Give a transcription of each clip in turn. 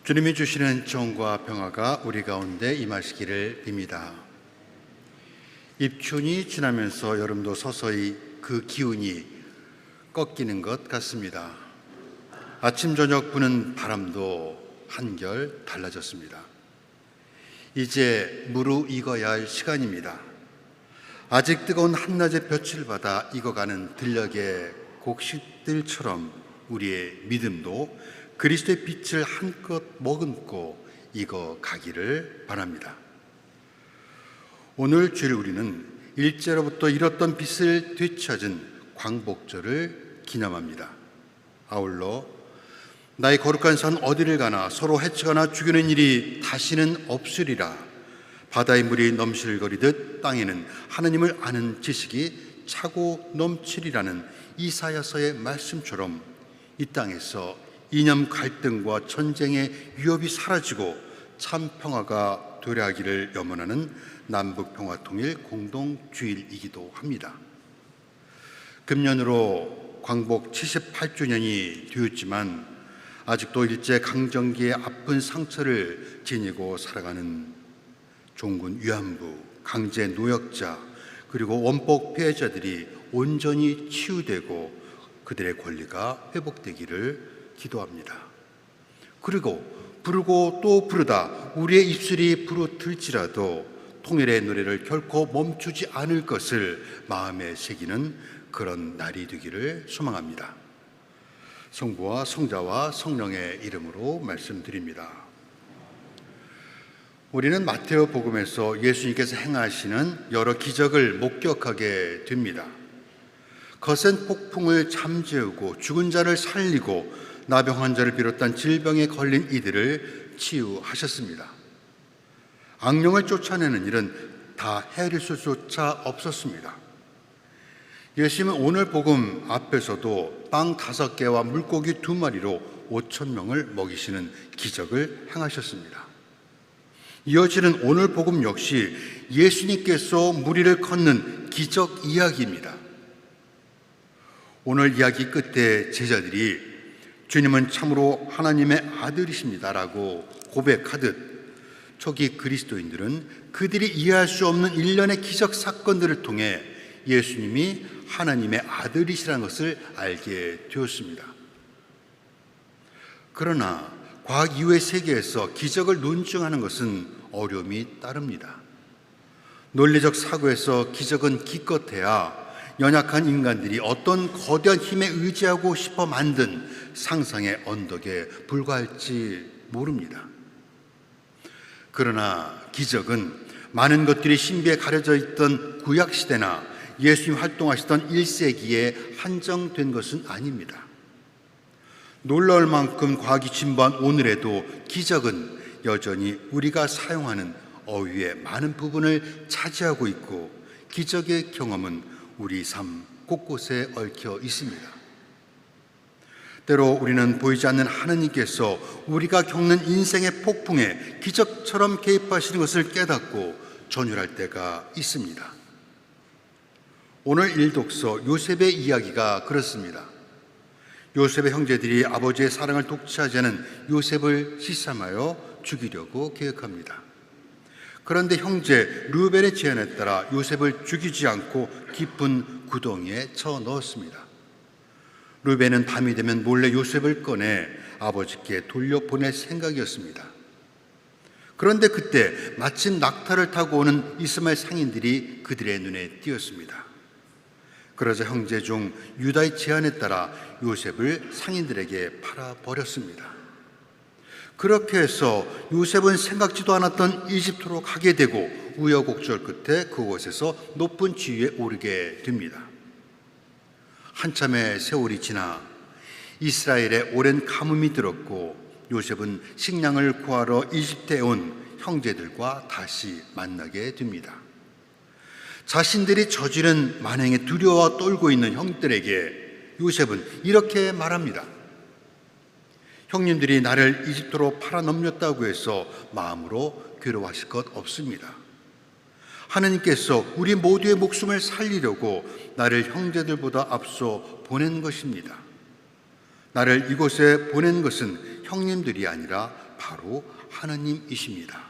주님이 주시는 정과 평화가 우리 가운데 임하시기를 빕니다. 입춘이 지나면서 여름도 서서히 그 기운이 꺾이는 것 같습니다. 아침 저녁 부는 바람도 한결 달라졌습니다. 이제 무르익어야 할 시간입니다. 아직 뜨거운 한낮의 볕을 받아 익어가는 들녘의 곡식들처럼 우리의 믿음도 그리스도의 빛을 한껏 머금고 익어가기를 바랍니다. 오늘 주일 우리는 일제로부터 잃었던 빛을 되찾은 광복절을 기념합니다. 아울러 나의 거룩한 산 어디를 가나 서로 해치거나 죽이는 일이 다시는 없으리라. 바다의 물이 넘실거리듯 땅에는 하나님을 아는 지식이 차고 넘치리라는 이사야서의 말씀처럼 이 땅에서 이념 갈등과 전쟁의 위협이 사라지고 참 평화가 도래하기를 염원하는 남북평화통일 공동주일이기도 합니다. 금년으로 광복 78주년이 되었지만 아직도 일제강점기의 아픈 상처를 지니고 살아가는 종군 위안부, 강제 노역자, 그리고 원폭 피해자들이 온전히 치유되고 그들의 권리가 회복되기를 기도합니다. 그리고 부르고 또 부르다 우리의 입술이 부르틀지라도 통일의 노래를 결코 멈추지 않을 것을 마음에 새기는 그런 날이 되기를 소망합니다. 성부와 성자와 성령의 이름으로 말씀드립니다. 우리는 마테오 복음에서 예수님께서 행하시는 여러 기적을 목격하게 됩니다. 거센 폭풍을 잠재우고 죽은 자를 살리고 나병 환자를 비롯한 질병에 걸린 이들을 치유하셨습니다. 악령을 쫓아내는 일은 다 헤아릴 수조차 없었습니다. 예수님은 오늘 복음 앞에서도 빵 5개와 물고기 2마리로 5,000명을 먹이시는 기적을 행하셨습니다. 이어지는 오늘 복음 역시 예수님께서 무리를 걷는 기적 이야기입니다. 오늘 이야기 끝에 제자들이 주님은 참으로 하나님의 아들이십니다라고 고백하듯 초기 그리스도인들은 그들이 이해할 수 없는 일련의 기적 사건들을 통해 예수님이 하나님의 아들이시라는 것을 알게 되었습니다. 그러나 과학 이후의 세계에서 기적을 논증하는 것은 어려움이 따릅니다. 논리적 사고에서 기적은 기껏해야 연약한 인간들이 어떤 거대한 힘에 의지하고 싶어 만든 상상의 언덕에 불과할지 모릅니다. 그러나 기적은 많은 것들이 신비에 가려져 있던 구약시대나 예수님 활동하시던 1세기에 한정된 것은 아닙니다. 놀라울 만큼 과학이 진보한 오늘에도 기적은 여전히 우리가 사용하는 어휘의 많은 부분을 차지하고 있고 기적의 경험은 우리 삶 곳곳에 얽혀 있습니다. 때로 우리는 보이지 않는 하나님께서 우리가 겪는 인생의 폭풍에 기적처럼 개입하시는 것을 깨닫고 전율할 때가 있습니다. 오늘 일독서 요셉의 이야기가 그렇습니다. 요셉의 형제들이 아버지의 사랑을 독차지하는 요셉을 시쌈하여 죽이려고 계획합니다. 그런데 형제 르우벤의 제안에 따라 요셉을 죽이지 않고 깊은 구덩이에 쳐 넣었습니다. 르우벤은 밤이 되면 몰래 요셉을 꺼내 아버지께 돌려보낼 생각이었습니다. 그런데 그때 마침 낙타를 타고 오는 이스마엘 상인들이 그들의 눈에 띄었습니다. 그러자 형제 중 유다의 제안에 따라 요셉을 상인들에게 팔아버렸습니다. 그렇게 해서 요셉은 생각지도 않았던 이집트로 가게 되고 우여곡절 끝에 그곳에서 높은 지위에 오르게 됩니다. 한참의 세월이 지나 이스라엘에 오랜 가뭄이 들었고 요셉은 식량을 구하러 이집트에 온 형제들과 다시 만나게 됩니다. 자신들이 저지른 만행에 두려워 떨고 있는 형들에게 요셉은 이렇게 말합니다. 형님들이 나를 이집트로 팔아 넘겼다고 해서 마음으로 괴로워하실 것 없습니다. 하나님께서 우리 모두의 목숨을 살리려고 나를 형제들보다 앞서 보낸 것입니다. 나를 이곳에 보낸 것은 형님들이 아니라 바로 하느님이십니다.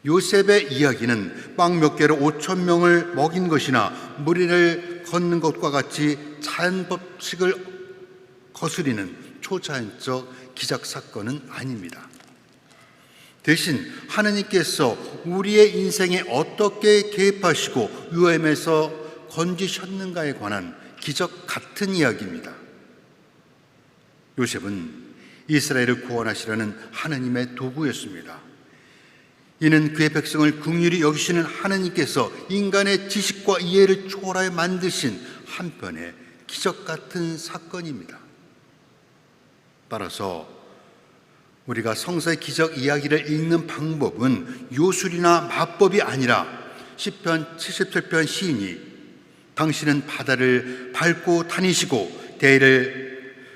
요셉의 이야기는 빵 몇 개로 5천 명을 먹인 것이나 무리를 걷는 것과 같이 자연법칙을 거스리는 초자연적 기적 사건은 아닙니다. 대신 하느님께서 우리의 인생에 어떻게 개입하시고 위험에서 건지셨는가에 관한 기적 같은 이야기입니다. 요셉은 이스라엘을 구원하시려는 하느님의 도구였습니다. 이는 그의 백성을 긍휼히 여기시는 하느님께서 인간의 지식과 이해를 초월하여 만드신 한편의 기적 같은 사건입니다. 따라서 우리가 성서의 기적 이야기를 읽는 방법은 요술이나 마법이 아니라 시편 77편 시인이 당신은 바다를 밟고 다니시고 대를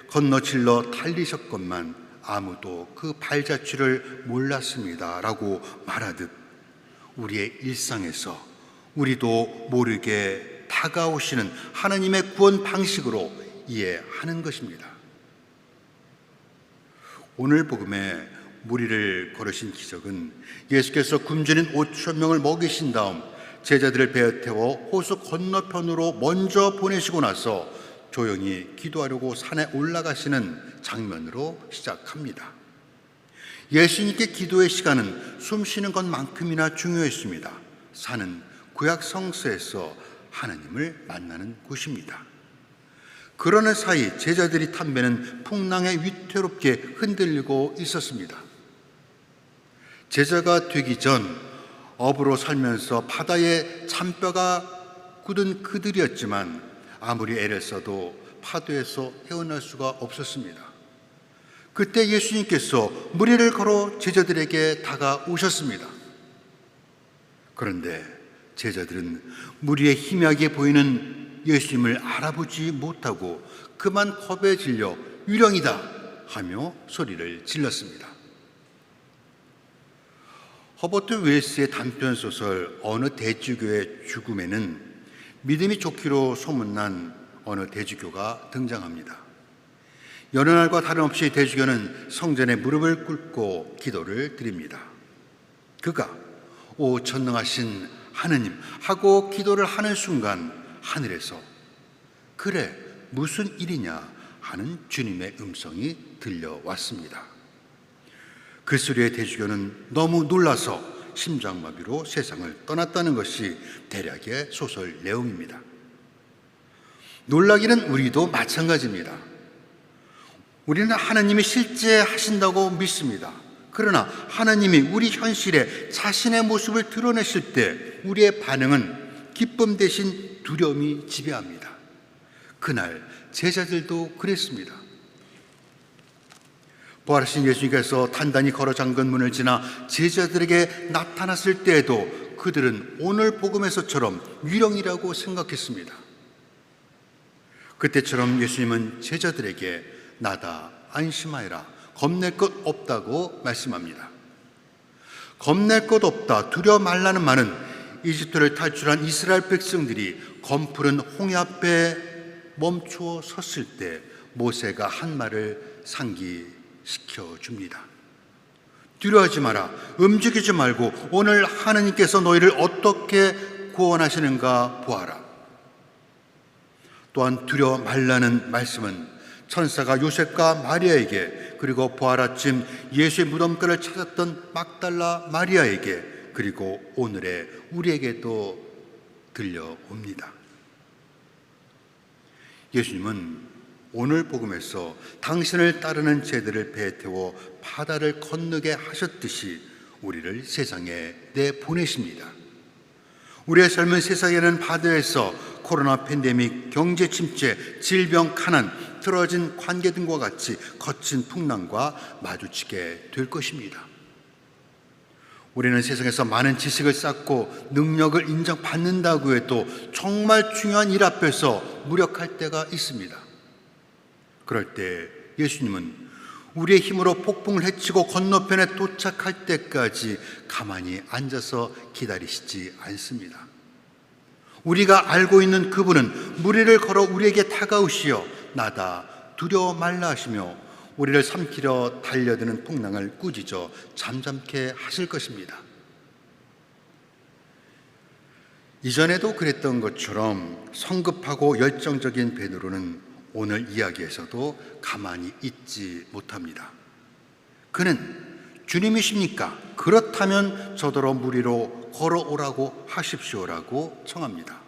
건너질러 달리셨건만 아무도 그 발자취를 몰랐습니다 라고 말하듯 우리의 일상에서 우리도 모르게 다가오시는 하나님의 구원 방식으로 이해하는 것입니다. 오늘 복음에 무리를 걸으신 기적은 예수께서 굶주린 5천 명을 먹이신 다음 제자들을 배에 태워 호수 건너편으로 먼저 보내시고 나서 조용히 기도하려고 산에 올라가시는 장면으로 시작합니다. 예수님께 기도의 시간은 숨 쉬는 것만큼이나 중요했습니다. 산은 구약 성서에서 하나님을 만나는 곳입니다. 그러는 사이 제자들이 탄 배는 풍랑에 위태롭게 흔들리고 있었습니다. 제자가 되기 전 어부로 살면서 바다에 잔뼈가 굳은 그들이었지만 아무리 애를 써도 파도에서 헤어날 수가 없었습니다. 그때 예수님께서 무리를 걸어 제자들에게 다가오셨습니다. 그런데 제자들은 무리의 희미하게 보이는 예수님을 알아보지 못하고 그만 겁에 질려 유령이다 하며 소리를 질렀습니다. 허버트 웰스의 단편소설 어느 대주교의 죽음에는 믿음이 좋기로 소문난 어느 대주교가 등장합니다. 여느 날과 다름없이 대주교는 성전에 무릎을 꿇고 기도를 드립니다. 그가 오 전능하신 하느님 하고 기도를 하는 순간 하늘에서 그래 무슨 일이냐 하는 주님의 음성이 들려왔습니다. 그 소리에 대주교는 너무 놀라서 심장마비로 세상을 떠났다는 것이 대략의 소설 내용입니다. 놀라기는 우리도 마찬가지입니다. 우리는 하나님이 실제 하신다고 믿습니다. 그러나 하나님이 우리 현실에 자신의 모습을 드러내실 때 우리의 반응은 기쁨 대신 두려움이 지배합니다. 그날 제자들도 그랬습니다. 부활하신 예수님께서 단단히 걸어 잠근 문을 지나 제자들에게 나타났을 때에도 그들은 오늘 복음에서처럼 유령이라고 생각했습니다. 그때처럼 예수님은 제자들에게 나다 안심하여라 겁낼 것 없다고 말씀합니다. 겁낼 것 없다 두려워 말라는 말은 이집트를 탈출한 이스라엘 백성들이 검푸른 홍해 앞에 멈추어 섰을 때 모세가 한 말을 상기시켜 줍니다. 두려워하지 마라. 움직이지 말고 오늘 하느님께서 너희를 어떻게 구원하시는가 보아라. 또한 두려워 말라는 말씀은 천사가 요셉과 마리아에게 그리고 부활 아침 예수의 무덤가를 찾았던 막달라 마리아에게 그리고 오늘의 우리에게도 들려옵니다. 예수님은 오늘 복음에서 당신을 따르는 제들을 배에 태워 바다를 건너게 하셨듯이 우리를 세상에 내보내십니다. 우리의 삶은 세상에는 바다에서 코로나 팬데믹, 경제 침체, 질병, 가난, 틀어진 관계 등과 같이 거친 풍랑과 마주치게 될 것입니다. 우리는 세상에서 많은 지식을 쌓고 능력을 인정받는다고 해도 정말 중요한 일 앞에서 무력할 때가 있습니다. 그럴 때 예수님은 우리의 힘으로 폭풍을 헤치고 건너편에 도착할 때까지 가만히 앉아서 기다리시지 않습니다. 우리가 알고 있는 그분은 무리를 걸어 우리에게 다가오시어 나다 두려워 말라 하시며 우리를 삼키려 달려드는 풍랑을 꾸짖어 잠잠케 하실 것입니다. 이전에도 그랬던 것처럼 성급하고 열정적인 베드로는 오늘 이야기에서도 가만히 있지 못합니다. 그는 주님이십니까? 그렇다면 저더러 물 위로 걸어오라고 하십시오라고 청합니다.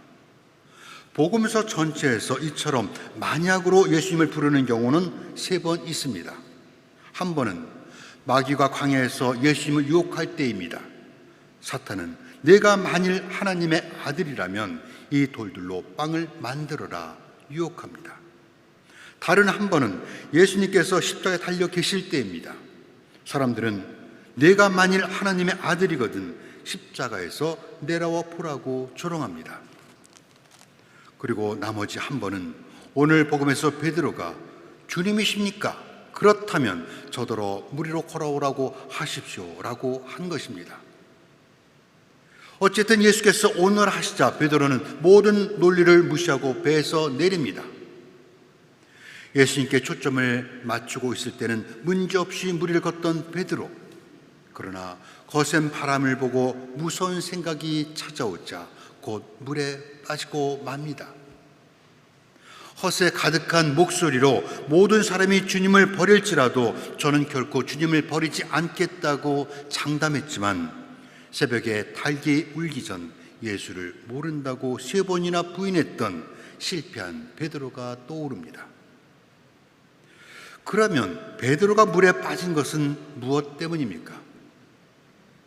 복음서 전체에서 이처럼 만약으로 예수님을 부르는 경우는 3번 있습니다. 한 번은 마귀가 광야에서 예수님을 유혹할 때입니다. 사탄은 내가 만일 하나님의 아들이라면 이 돌들로 빵을 만들어라 유혹합니다. 다른 한 번은 예수님께서 십자가에 달려 계실 때입니다. 사람들은 내가 만일 하나님의 아들이거든 십자가에서 내려와 보라고 조롱합니다. 그리고 나머지 한 번은 오늘 복음에서 베드로가 주님이십니까? 그렇다면 저더러 물 위로 걸어오라고 하십시오라고 한 것입니다. 어쨌든 예수께서 오늘 하시자 베드로는 모든 논리를 무시하고 배에서 내립니다. 예수님께 초점을 맞추고 있을 때는 문제없이 물 위를 걷던 베드로, 그러나 거센 바람을 보고 무서운 생각이 찾아오자 곧 물에 빠지고 맙니다. 헛에 가득한 목소리로 모든 사람이 주님을 버릴지라도 저는 결코 주님을 버리지 않겠다고 장담했지만 새벽에 닭이 울기 전 예수를 모른다고 3번이나 부인했던 실패한 베드로가 떠오릅니다. 그러면 베드로가 물에 빠진 것은 무엇 때문입니까?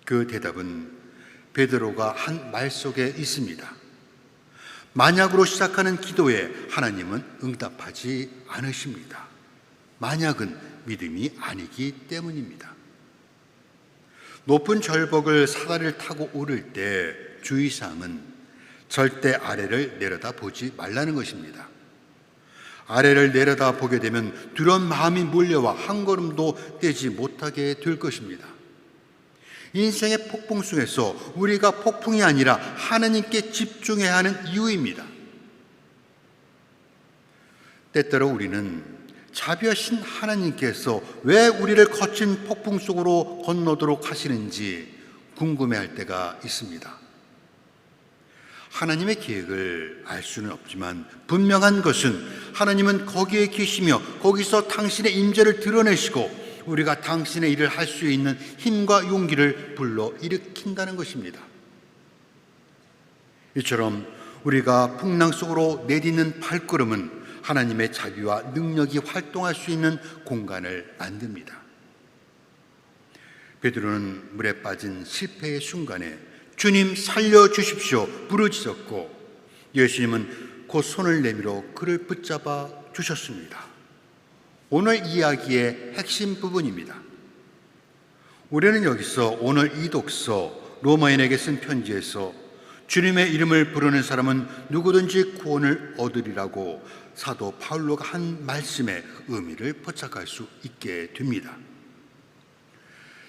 그 대답은 베드로가 한 말 속에 있습니다. 만약으로 시작하는 기도에 하나님은 응답하지 않으십니다. 만약은 믿음이 아니기 때문입니다. 높은 절벽을 사다리를 타고 오를 때 주의사항은 절대 아래를 내려다보지 말라는 것입니다. 아래를 내려다보게 되면 두려운 마음이 몰려와 한 걸음도 떼지 못하게 될 것입니다. 인생의 폭풍 속에서 우리가 폭풍이 아니라 하나님께 집중해야 하는 이유입니다. 때때로 우리는 자비하신 하나님께서 왜 우리를 거친 폭풍 속으로 건너도록 하시는지 궁금해할 때가 있습니다. 하나님의 계획을 알 수는 없지만 분명한 것은 하나님은 거기에 계시며 거기서 당신의 임재를 드러내시고 우리가 당신의 일을 할 수 있는 힘과 용기를 불러일으킨다는 것입니다. 이처럼 우리가 풍랑 속으로 내딛는 발걸음은 하나님의 자비와 능력이 활동할 수 있는 공간을 만듭니다. 베드로는 물에 빠진 실패의 순간에 주님 살려주십시오 부르짖었고 예수님은 곧 손을 내밀어 그를 붙잡아 주셨습니다. 오늘 이야기의 핵심 부분입니다. 우리는 여기서 오늘 이 독서 로마인에게 쓴 편지에서 주님의 이름을 부르는 사람은 누구든지 구원을 얻으리라고 사도 바울로가 한 말씀의 의미를 포착할 수 있게 됩니다.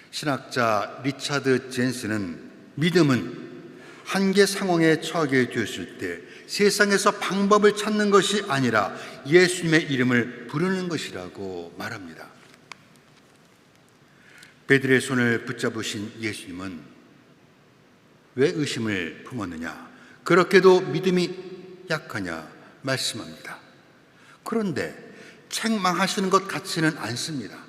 신학자 리차드 젠스는 믿음은 한계 상황에 처하게 되었을 때 세상에서 방법을 찾는 것이 아니라 예수님의 이름을 부르는 것이라고 말합니다. 베드로의 손을 붙잡으신 예수님은 왜 의심을 품었느냐? 그렇게도 믿음이 약하냐? 말씀합니다. 그런데 책망하시는 것 같지는 않습니다.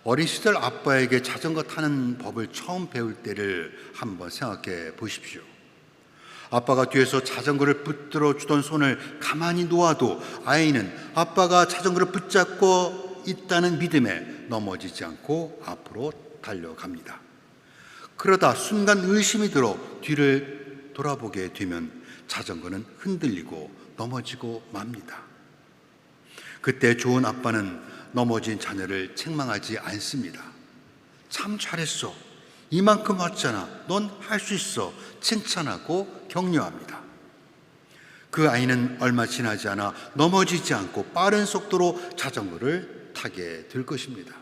어린 시절 아빠에게 자전거 타는 법을 처음 배울 때를 한번 생각해 보십시오. 아빠가 뒤에서 자전거를 붙들어 주던 손을 가만히 놓아도 아이는 아빠가 자전거를 붙잡고 있다는 믿음에 넘어지지 않고 앞으로 달려갑니다. 그러다 순간 의심이 들어 뒤를 돌아보게 되면 자전거는 흔들리고 넘어지고 맙니다. 그때 좋은 아빠는 넘어진 자녀를 책망하지 않습니다. 참 잘했어. 이만큼 왔잖아. 넌 할 수 있어. 칭찬하고 격려합니다. 그 아이는 얼마 지나지 않아 넘어지지 않고 빠른 속도로 자전거를 타게 될 것입니다.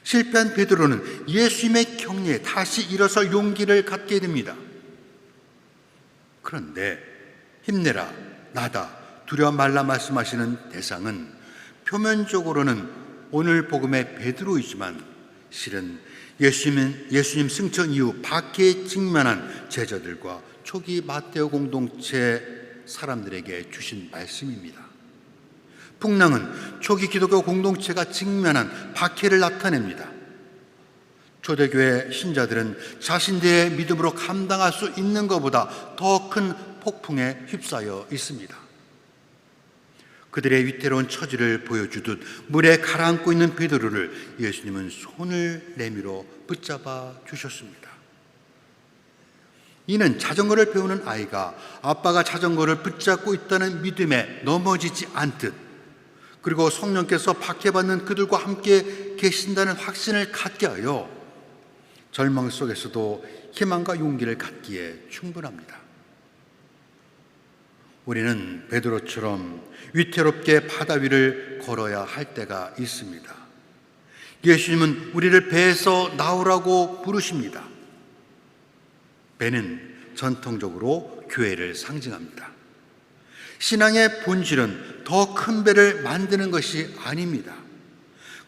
실패한 베드로는 예수님의 격려에 다시 일어설 용기를 갖게 됩니다. 그런데 힘내라, 나다, 두려워 말라 말씀하시는 대상은 표면적으로는 오늘 복음의 베드로이지만 실은 예수님 승천 이후 박해에 직면한 제자들과 초기 마테오 공동체 사람들에게 주신 말씀입니다. 풍랑은 초기 기독교 공동체가 직면한 박해를 나타냅니다. 초대교회 신자들은 자신들의 믿음으로 감당할 수 있는 것보다 더 큰 폭풍에 휩싸여 있습니다. 그들의 위태로운 처지를 보여주듯 물에 가라앉고 있는 베드로를 예수님은 손을 내밀어 붙잡아 주셨습니다. 이는 자전거를 배우는 아이가 아빠가 자전거를 붙잡고 있다는 믿음에 넘어지지 않듯, 그리고 성령께서 박해받는 그들과 함께 계신다는 확신을 갖게 하여 절망 속에서도 희망과 용기를 갖기에 충분합니다. 우리는 베드로처럼 위태롭게 바다 위를 걸어야 할 때가 있습니다. 예수님은 우리를 배에서 나오라고 부르십니다. 배는 전통적으로 교회를 상징합니다. 신앙의 본질은 더 큰 배를 만드는 것이 아닙니다.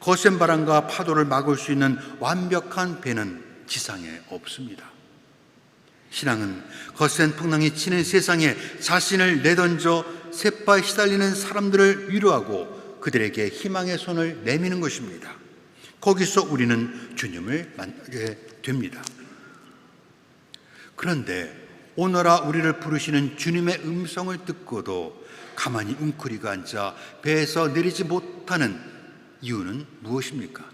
거센 바람과 파도를 막을 수 있는 완벽한 배는 지상에 없습니다. 신앙은 거센 풍랑이 치는 세상에 자신을 내던져 셋바에 시달리는 사람들을 위로하고 그들에게 희망의 손을 내미는 것입니다. 거기서 우리는 주님을 만나게 됩니다. 그런데 오너라 우리를 부르시는 주님의 음성을 듣고도 가만히 웅크리고 앉아 배에서 내리지 못하는 이유는 무엇입니까?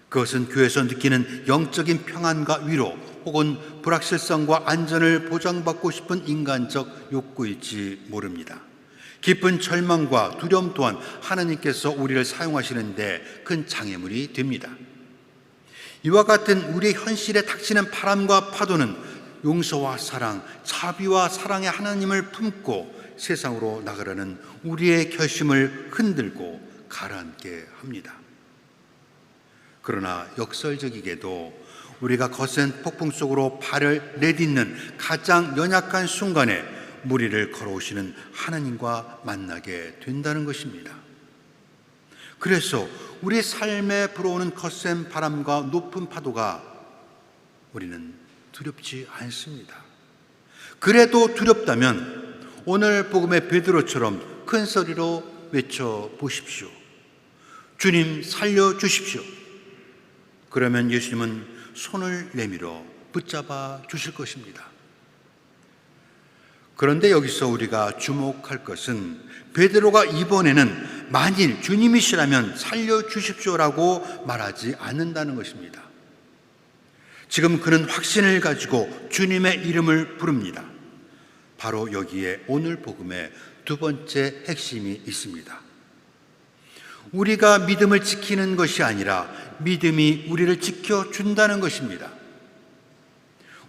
그것은 교회에서 느끼는 영적인 평안과 위로, 혹은 불확실성과 안전을 보장받고 싶은 인간적 욕구일지 모릅니다. 깊은 절망과 두려움 또한 하나님께서 우리를 사용하시는데 큰 장애물이 됩니다. 이와 같은 우리의 현실에 닥치는 바람과 파도는 용서와 사랑, 자비와 사랑의 하나님을 품고 세상으로 나가려는 우리의 결심을 흔들고 가라앉게 합니다. 그러나 역설적이게도 우리가 거센 폭풍 속으로 발을 내딛는 가장 연약한 순간에 무리를 걸어오시는 하나님과 만나게 된다는 것입니다. 그래서 우리 삶에 불어오는 거센 바람과 높은 파도가 우리는 두렵지 않습니다. 그래도 두렵다면 오늘 복음의 베드로처럼 큰 소리로 외쳐보십시오. 주님 살려주십시오. 그러면 예수님은 손을 내밀어 붙잡아 주실 것입니다. 그런데 여기서 우리가 주목할 것은 베드로가 이번에는 만일 주님이시라면 살려주십시오라고 말하지 않는다는 것입니다. 지금 그는 확신을 가지고 주님의 이름을 부릅니다. 바로 여기에 오늘 복음의 두 번째 핵심이 있습니다. 우리가 믿음을 지키는 것이 아니라 믿음이 우리를 지켜준다는 것입니다.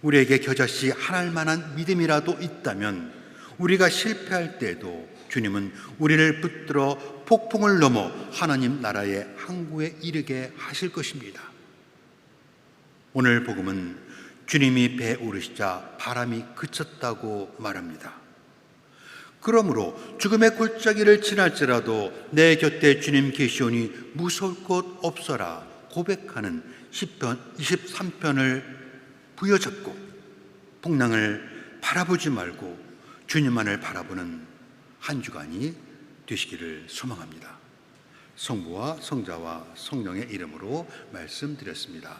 우리에게 겨자씨 하나일 만한 믿음이라도 있다면 우리가 실패할 때에도 주님은 우리를 붙들어 폭풍을 넘어 하나님 나라의 항구에 이르게 하실 것입니다. 오늘 복음은 주님이 배에 오르시자 바람이 그쳤다고 말합니다. 그러므로 죽음의 골짜기를 지날지라도 내 곁에 주님 계시오니 무서울 것 없어라 고백하는 시편 23편을 부여잡고 풍랑을 바라보지 말고 주님만을 바라보는 한 주간이 되시기를 소망합니다. 성부와 성자와 성령의 이름으로 말씀드렸습니다.